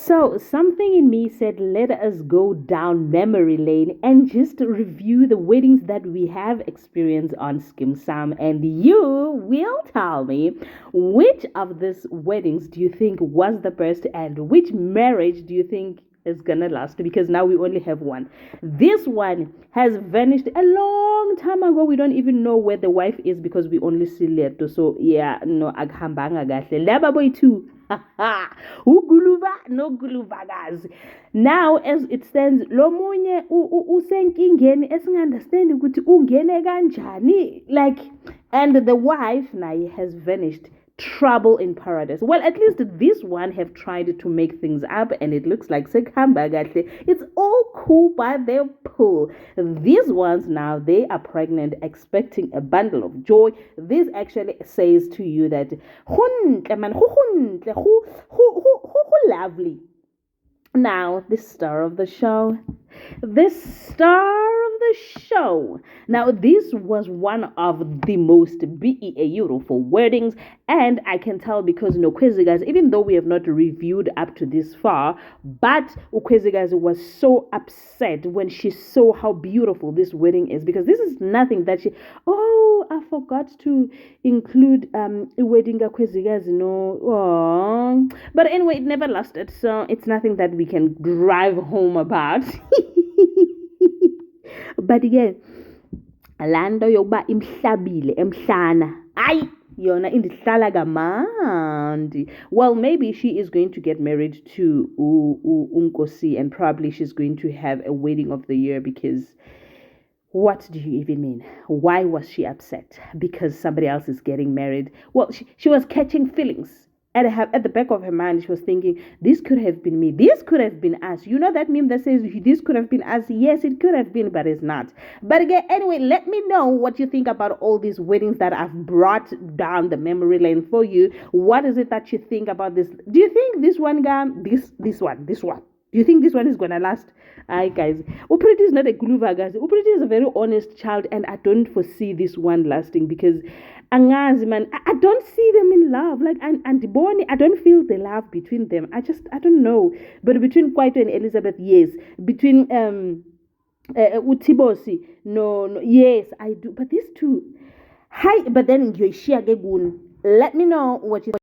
So, something in me said, let us go down memory lane and just review the weddings that we have experienced on Skim Sam. And you will tell me which of these weddings do you think was the best and which marriage do you think is gonna last, because now we only have one. This one has vanished a long time ago. We don't even know where the wife is because we only see Leto. So yeah, no, aghambanga gahle. Laba boy too. Uguluva no guluvagazi. Now as it stands, lo munye usenkingeni esinga-understand ukuthi ungene kanjani, like, and the wife naye has vanished. Trouble in paradise. Well, at least this one have tried to make things up, and it looks like sekhamba kahle. It's all cool by their pool. These ones now, they are pregnant, expecting a bundle of joy. This actually says to you that lovely. Now, the star of the show. Now, this was one of the most beautiful weddings, and I can tell because Ukwezigazi, even though we have not reviewed up to this far, but Ukwezigazi was so upset when she saw how beautiful this wedding is, because this is nothing that I forgot to include a wedding Ukwezigazi, no. Aww. But anyway, it never lasted, so it's nothing that we can drive home about. But again, lando yokuba imhlabile emhlana, ayi yona indihlala kamandi. Well, maybe she is going to get married to Unkosi, and probably she's going to have a wedding of the year, because what do you even mean? Why was she upset? Because somebody else is getting married? Well, she was catching feelings. At the back of her mind, she was thinking, this could have been me. This could have been us. You know that meme that says, this could have been us? Yes, it could have been, but it's not. But again, anyway, let me know what you think about all these weddings that I've brought down the memory lane for you. What is it that you think about this? Do you think this one guy, this one? Do you think this one is going to last? Aye, guys. Upriti is not a gluva, guys. Upriti is a very honest child, and I don't foresee this one lasting, because Angazi, man, I don't see them in love. Like, and Bonnie, I don't feel the love between them. I don't know. But between Kwaito and Elizabeth, yes. Between Utibosi, no, yes, I do. But these two, hi, but then Yoshia Gegun, let me know what you